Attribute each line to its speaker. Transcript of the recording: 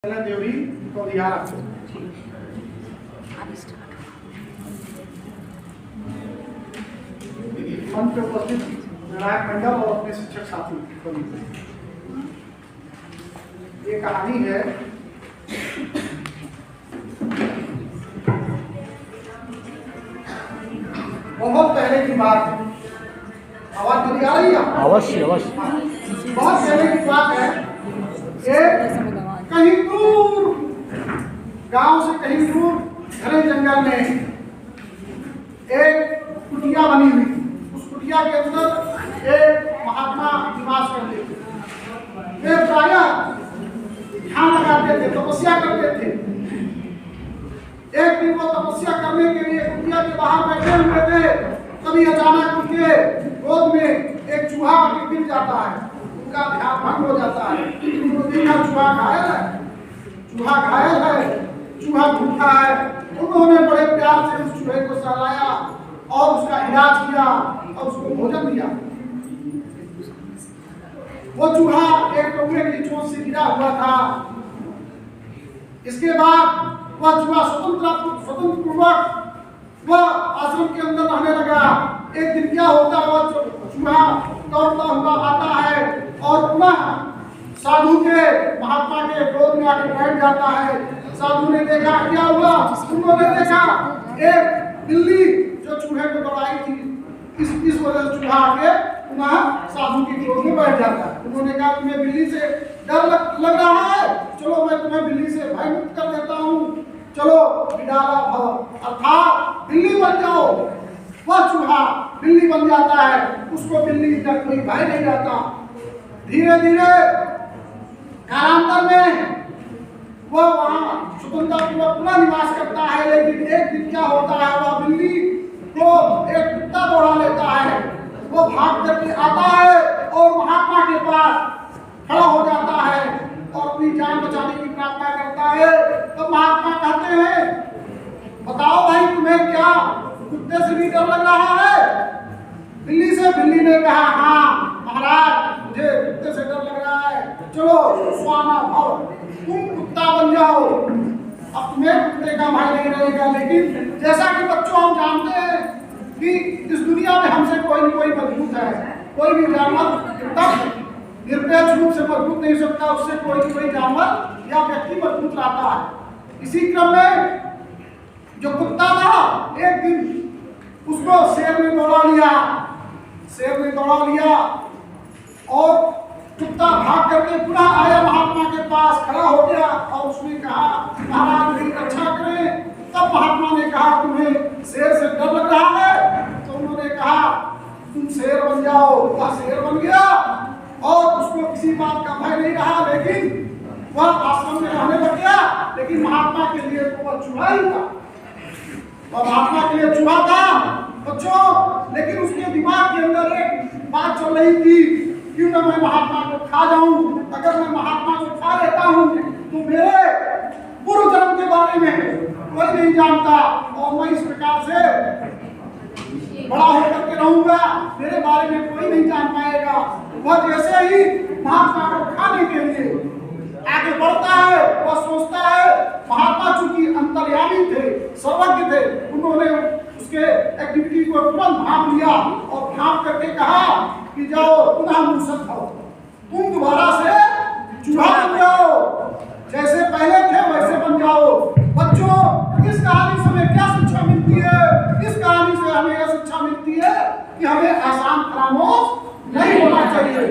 Speaker 1: देवी को दिया मंच पे उपस्थित विनायक मंडल और अपने शिक्षक साथी को ये कहानी है बहुत पहले की बात है। आवाज मेरी आ रही है?
Speaker 2: अवश्य अवश्य।
Speaker 1: बहुत पहले की बात है। कहीं दूर गांव से कहीं दूर घने जंगल में एक कुटिया बनी हुई थी। उस कुटिया के अंदर एक महात्मा निवास करते थे। वे प्रायः ध्यान लगाते थे, तपस्या करते थे। एक दिन वो तपस्या करने के लिए कुटिया के बाहर बैठे हुए थे, तभी अचानक उनके गोद में एक चूहा आके गिर जाता है। उनका ध्यान भंग हो जाता है। उन्होंने देखा चूहा घायल है, चूहा भूखा है। उन्होंने बड़े प्यार से उस चूहे को सहलाया और उसका इलाज किया और उसको भोजन दिया। वो चूहा एक कौवे की चोट से गिरा हुआ था। इसके बाद वह चूहा स्वतंत्र पूर्वक वह आश्रम के अंदर रहने लगा। एक दिन क्या होता है, वह चूहा दौड़ता हुआ आता है और पुनः साधु के महात्मा के गोद में आकर बैठ जाता है। साधु ने देखा क्या हुआ, उन्होंने देखा एक बिल्ली जो चूहे को दौड़ाई थी, इस वजह से चूहा आके पुनः साधु की गोद में बैठ जाता है। उन्होंने कहा तुम्हें बिल्ली से डर लग रहा है, चलो मैं तुम्हें बिल्ली से भय मुक्त कर देता हूँ, चलो विडाला भव, अर्थात बिल्ली बन जाओ। वह चूहा बिल्ली बन जाता है, उसको बिल्ली का कोई भय नहीं रहता। धीरे धीरे कालांतर में वह वहाँ स्वतंत्रता पुनः निवास करता है। लेकिन एक दिन क्या होता है, वह बिल्ली को एक कुत्ता दौड़ा लेता है। वो भाग करके आता है और महात्मा के पास खड़ा हो जाता है और अपनी जान बचाने की प्रार्थना करता है। तो महात्मा कहते हैं बताओ भाई तुम्हें क्या कुत्ते से भी डर लग रहा है? बिल्ली से? बिल्ली ने कहा हाँ महाराज मुझे कुत्ते से डर लग रहा है, चलो स्वाना भव, तुम कुत्ता बन जाओ, अब तुम्हें कुत्ते का भय नहीं रहेगा। लेकिन जैसा कि बच्चों हम जानते हैं कि इस दुनिया में हमसे कोई न कोई मजबूत है। कोई भी जानवर तब निरपेक्ष रूप से मजबूत नहीं सकता, उससे कोई न कोई जानवर या व्यक्ति मजबूत रहता है। इसी क्रम में जो कुत्ता था एक दिन उसको शेर ने दौड़ा लिया और कुत्ता भाग करके पुनः आया महात्मा के पास, खड़ा हो गया और उसने कहा महाराज मेरी रक्षा करें। तब महात्मा ने कहा तुम्हें शेर से डर लग रहा है? तो उन्होंने कहा तुम शेर बन जाओ। वह शेर बन गया और उसको किसी बात का भय नहीं रहा। लेकिन वह आश्रम में रहने लग गया। लेकिन महात्मा के लिए तो वह चूहा ही था, वह महात्मा के लिए चूहा था बच्चों। लेकिन उसके दिमाग के अंदर एक बात चल रही थी, क्यों ना मैं महात्मा को खा जाऊं। अगर मैं महात्मा को खा लेता हूं तो मेरे पूर्व जन्म के बारे में कोई नहीं जानता और मैं इस प्रकार से बड़ा होकर के रहूंगा, मेरे बारे में कोई नहीं जान पाएगा। वह जैसे ही महात्मा को खाने के लिए आगे बढ़ता है, वह सोचता है महात्मा चूंकि अंतर्यामी थे, सर्वज्ञ थे, उन्होंने उसके एक्टिविटी को तुरंत भाप लिया और भाप करके कहा कि जाओ पुनः मूसक भव, तुम दोबारा से चूहा बन जाओ, जैसे पहले थे वैसे बन जाओ। बच्चों इस कहानी से हमें क्या शिक्षा मिलती है? इस कहानी से हमें यह शिक्षा मिलती है कि हमें आसान खामोश नहीं होना चाहिए।